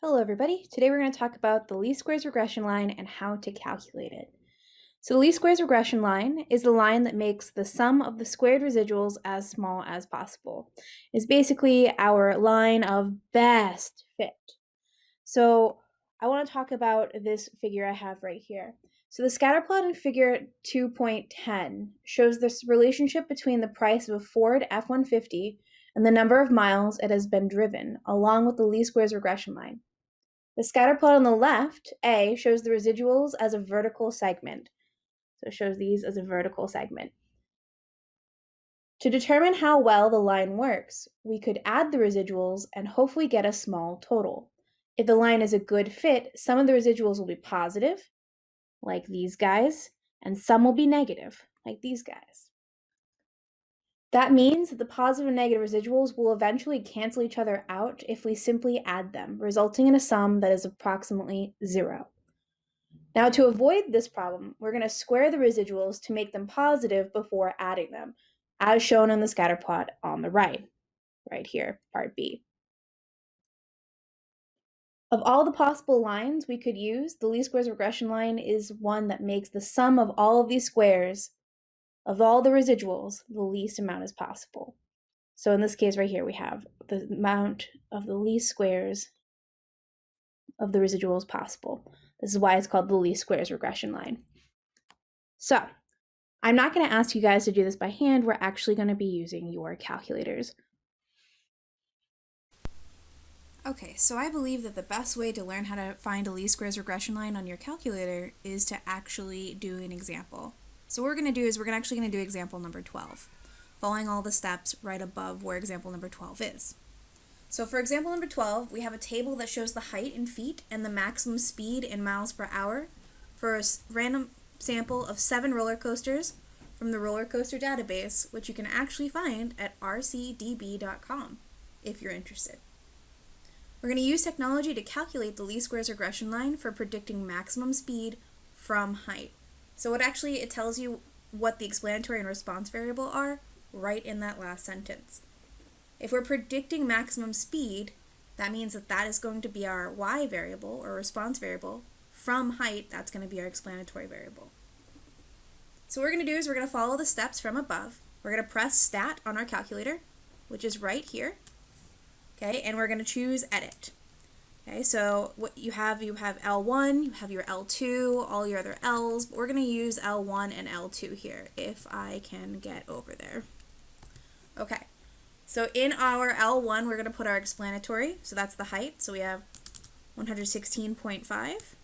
Hello everybody, today we're going to talk about the least squares regression line and how to calculate it. So the least squares regression line is the line that makes the sum of the squared residuals as small as possible. It's basically our line of best fit. So I want to talk about this figure I have right here. So the scatter plot in figure 2.10 shows this relationship between the price of a Ford F-150 and the number of miles it has been driven, along with the least squares regression line. The scatter plot on the left, A, shows the residuals as a vertical segment. So it shows these as a vertical segment. To determine how well the line works, we could add the residuals and hopefully get a small total. If the line is a good fit, some of the residuals will be positive, like these guys, and some will be negative, like these guys. That means that the positive and negative residuals will eventually cancel each other out if we simply add them, resulting in a sum that is approximately 0. Now, to avoid this problem, we're going to square the residuals to make them positive before adding them, as shown in the scatter plot on the right here, part B. Of all the possible lines we could use, the least squares regression line is one that makes the sum of all of these squares of all the residuals the least amount as possible. So in this case right here, we have the amount of the least squares of the residuals possible. This is why it's called the least squares regression line. So I'm not going to ask you guys to do this by hand. We're actually going to be using your calculators. Okay, so I believe that the best way to learn how to find a least squares regression line on your calculator is to actually do an example. So what we're going to do is we're actually going to do example number 12, following all the steps right above where example number 12 is. So for example number 12, we have a table that shows the height in feet and the maximum speed in miles per hour for a random sample of 7 roller coasters from the roller coaster database, which you can actually find at rcdb.com if you're interested. We're going to use technology to calculate the least squares regression line for predicting maximum speed from height. So it tells you what the explanatory and response variable are right in that last sentence. If we're predicting maximum speed, that means that is going to be our y variable or response variable. From height, that's going to be our explanatory variable. So what we're going to do is we're going to follow the steps from above. We're going to press stat on our calculator, which is right here. Okay, and we're going to choose edit. Okay, so what you have L1, you have your L2, all your other L's, but we're going to use L1 and L2 here, if I can get over there. Okay, so in our L1, we're going to put our explanatory, so that's the height, so we have 116.5.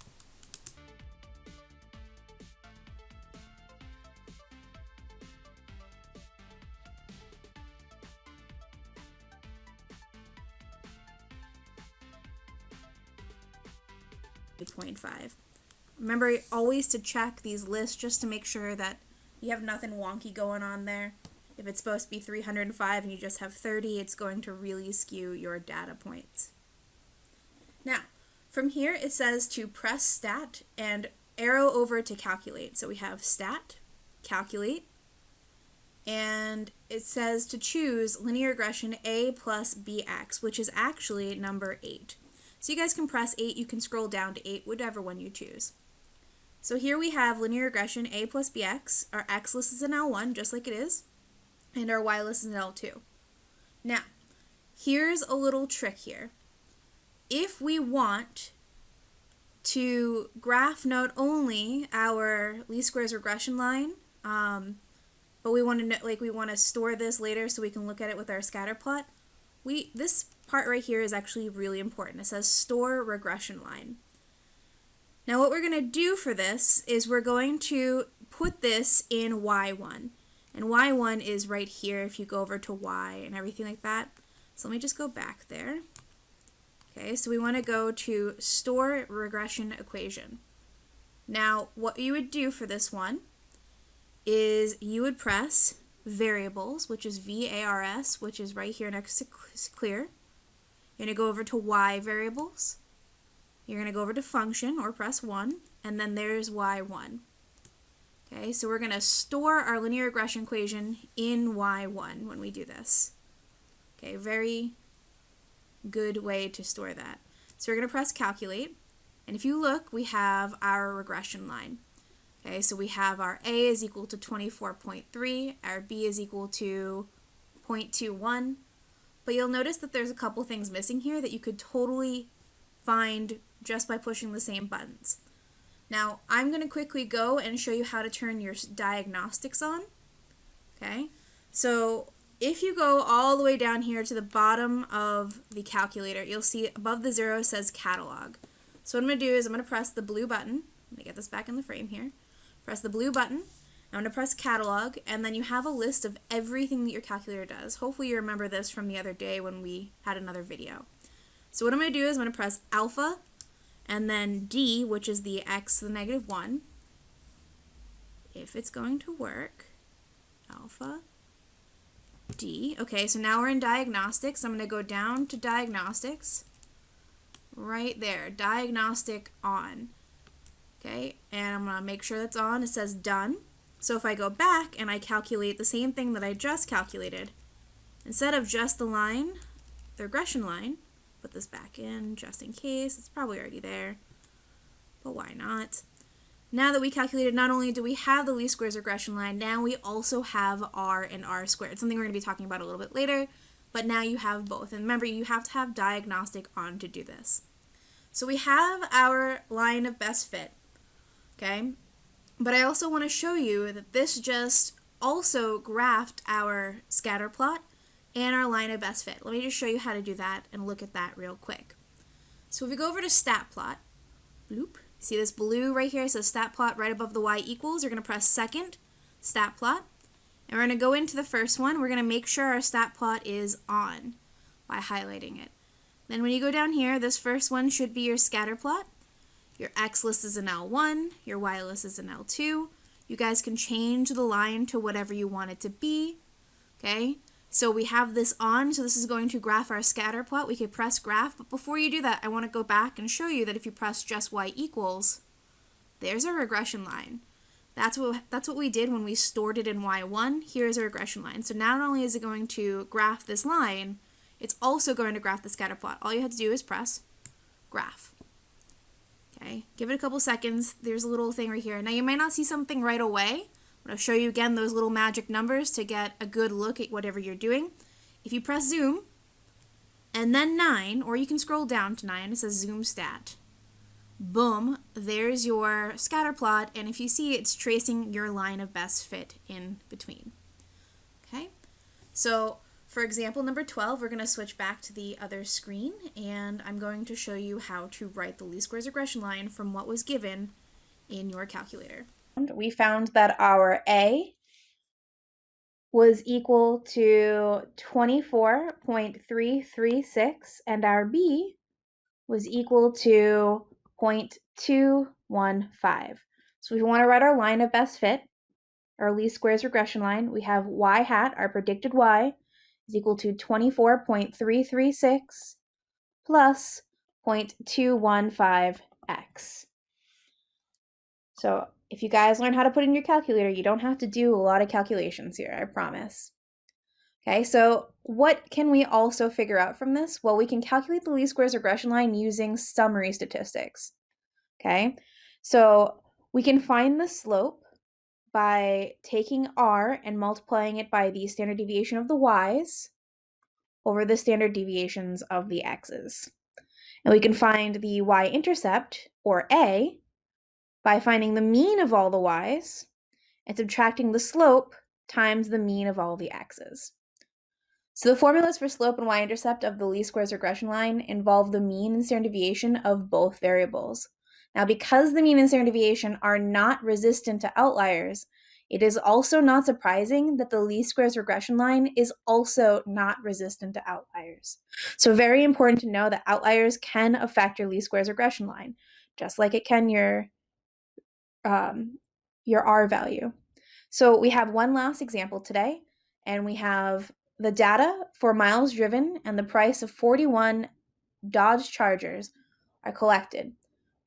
Remember always to check these lists just to make sure that you have nothing wonky going on there. If it's supposed to be 305 and you just have 30, it's going to really skew your data points. Now, from here it says to press stat and arrow over to calculate. So we have stat, calculate, and it says to choose linear regression A plus BX, which is actually number 8. So you guys can press 8, you can scroll down to 8, whatever one you choose. So here we have linear regression A plus BX, our X list is in L1, just like it is, and our Y list is in L2. Now, here's a little trick here. If we want to graph not only our least squares regression line, but we want to store this later so we can look at it with our scatter plot, this part right here is actually really important. It says store regression line. Now what we're going to do for this is we're going to put this in Y1. And Y1 is right here if you go over to Y and everything like that. So let me just go back there. Okay, so we want to go to store regression equation. Now what you would do for this one is you would press variables, which is VARS, which is right here next to clear. You're going to go over to Y variables. You're going to go over to function or press 1, and then there's Y1. Okay, so we're going to store our linear regression equation in Y1 when we do this. Okay, very good way to store that. So we're going to press calculate. And if you look, we have our regression line. Okay, so we have our A is equal to 24.3, our B is equal to 0.21. But you'll notice that there's a couple things missing here that you could totally find just by pushing the same buttons. Now, I'm going to quickly go and show you how to turn your diagnostics on. Okay, so if you go all the way down here to the bottom of the calculator, you'll see above the 0 says catalog. So what I'm going to do is I'm going to press the blue button. I'm going to get this back in the frame here. Press the blue button. I'm going to press catalog, and then you have a list of everything that your calculator does. Hopefully you remember this from the other day when we had another video. So what I'm going to do is I'm going to press alpha, and then D, which is the x to the negative 1. If it's going to work, alpha, D. Okay, so now we're in diagnostics. I'm going to go down to diagnostics. Right there, diagnostic on. Okay, and I'm going to make sure that's on. It says done. So if I go back and I calculate the same thing that I just calculated, instead of just the line, the regression line, put this back in just in case. It's probably already there, but why not? Now that we calculated, not only do we have the least squares regression line, now we also have R and R squared, something we're going to be talking about a little bit later, but now you have both. And remember, you have to have diagnostic on to do this. So we have our line of best fit, okay? But I also want to show you that this just also graphed our scatter plot and our line of best fit. Let me just show you how to do that and look at that real quick. So if we go over to stat plot, bloop, see this blue right here? It says stat plot right above the y equals. You're going to press second, stat plot. And we're going to go into the first one. We're going to make sure our stat plot is on by highlighting it. Then when you go down here, this first one should be your scatter plot. Your x list is an L1, your y list is an L2. You guys can change the line to whatever you want it to be. Okay, so we have this on, so this is going to graph our scatter plot. We could press graph, but before you do that, I want to go back and show you that if you press just y equals, there's a regression line. That's what we did when we stored it in y1. Here's a regression line. So not only is it going to graph this line, it's also going to graph the scatter plot. All you have to do is press graph. Okay, give it a couple seconds. There's a little thing right here. Now you might not see something right away. I'm going to show you again those little magic numbers to get a good look at whatever you're doing. If you press zoom and then 9, or you can scroll down to 9, it says zoom stat. Boom, there's your scatter plot, and if you see, it's tracing your line of best fit in between. Okay, so for example number 12, we're going to switch back to the other screen, and I'm going to show you how to write the least squares regression line from what was given in your calculator. We found that our A was equal to 24.336 and our B was equal to 0.215. So if we want to write our line of best fit, our least squares regression line, we have y hat, our predicted y, is equal to 24.336 plus 0.215x. So if you guys learn how to put in your calculator, you don't have to do a lot of calculations here, I promise. Okay, so what can we also figure out from this? Well, we can calculate the least squares regression line using summary statistics. Okay, so we can find the slope by taking r and multiplying it by the standard deviation of the y's over the standard deviations of the x's. And we can find the y-intercept, or a, by finding the mean of all the y's and subtracting the slope times the mean of all the x's. So the formulas for slope and y-intercept of the least squares regression line involve the mean and standard deviation of both variables. Now, because the mean and standard deviation are not resistant to outliers, it is also not surprising that the least squares regression line is also not resistant to outliers. So very important to know that outliers can affect your least squares regression line, just like it can your R value. So we have one last example today, and we have the data for miles driven and the price of 41 Dodge Chargers are collected.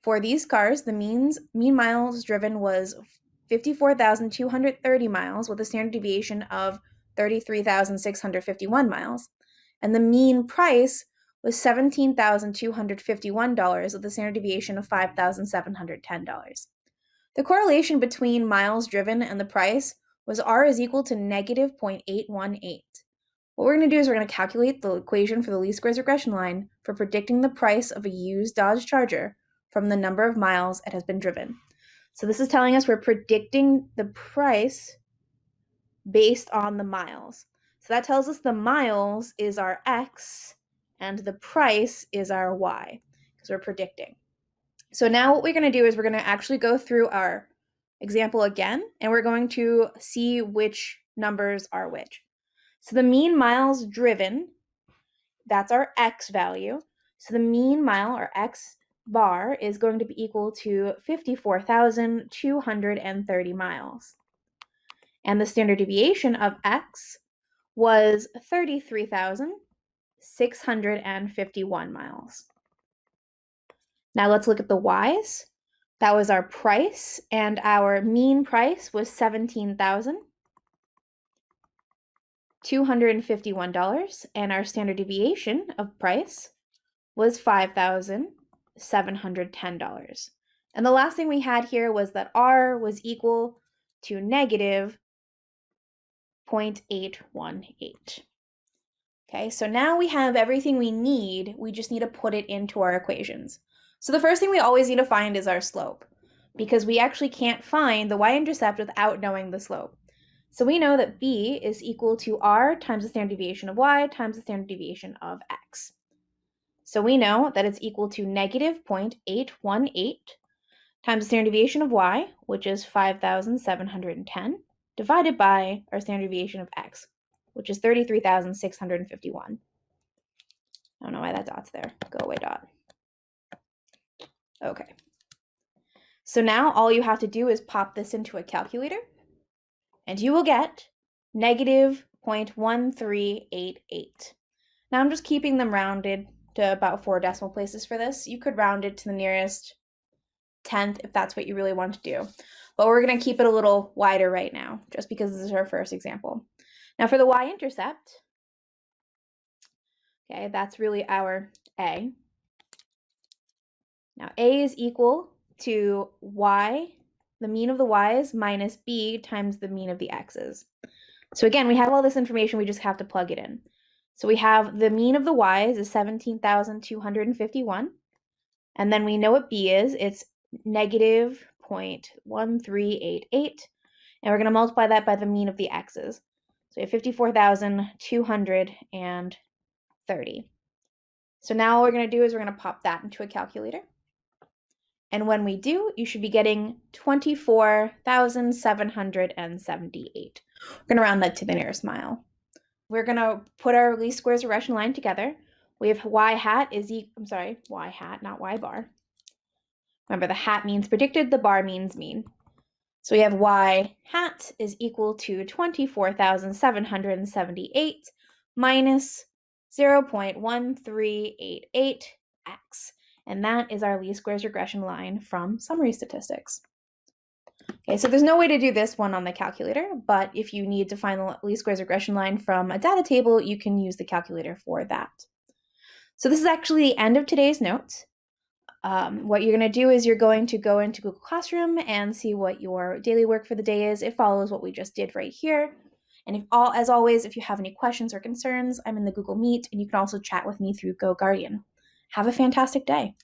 For these cars, the mean miles driven was 54,230 miles with a standard deviation of 33,651 miles, and the mean price was $17,251 with a standard deviation of $5,710. The correlation between miles driven and the price was R is equal to negative 0.818. What we're going to do is we're going to calculate the equation for the least squares regression line for predicting the price of a used Dodge Charger from the number of miles it has been driven. So this is telling us we're predicting the price based on the miles. So that tells us the miles is our X and the price is our Y because we're predicting. So now what we're going to do is we're going to actually go through our example again, and we're going to see which numbers are which. So the mean miles driven, that's our X value. So the mean mile, or X bar, is going to be equal to 54,230 miles. And the standard deviation of X was 33,651 miles. Now let's look at the Y's. That was our price, and our mean price was $17,251, and our standard deviation of price was $5,710. And the last thing we had here was that R was equal to negative 0.818. Okay, so now we have everything we need. We just need to put it into our equations. So the first thing we always need to find is our slope, because we actually can't find the y-intercept without knowing the slope. So we know that b is equal to r times the standard deviation of y times the standard deviation of x. So we know that it's equal to negative 0.818 times the standard deviation of y, which is 5,710, divided by our standard deviation of x, which is 33,651. I don't know why that dot's there. Go away, dot. Okay. So now all you have to do is pop this into a calculator, and you will get negative 0.1388. Now I'm just keeping them rounded to about 4 decimal places for this. You could round it to the nearest tenth if that's what you really want to do. But we're going to keep it a little wider right now, just because this is our first example. Now for the y-intercept, okay, that's really our A. Now A is equal to y, the mean of the y's, minus b times the mean of the x's. So again, we have all this information, we just have to plug it in. So we have the mean of the y's is 17,251, and then we know what b is, it's negative 0.1388, and we're going to multiply that by the mean of the x's. So we have 54,230. So now what we're going to do is we're going to pop that into a calculator. And when we do, you should be getting 24,778. We're going to round that to the nearest mile. We're going to put our least squares regression line together. We have y hat is y hat, not y bar. Remember, the hat means predicted, the bar means mean. So we have y hat is equal to 24,778 minus 0.1388x. And that is our least squares regression line from summary statistics. Okay, so there's no way to do this one on the calculator, but if you need to find the least squares regression line from a data table, you can use the calculator for that. So this is actually the end of today's notes. What you're going to do is you're going to go into Google Classroom and see what your daily work for the day is. It follows what we just did right here. And as always, if you have any questions or concerns, I'm in the Google Meet, and you can also chat with me through GoGuardian. Have a fantastic day.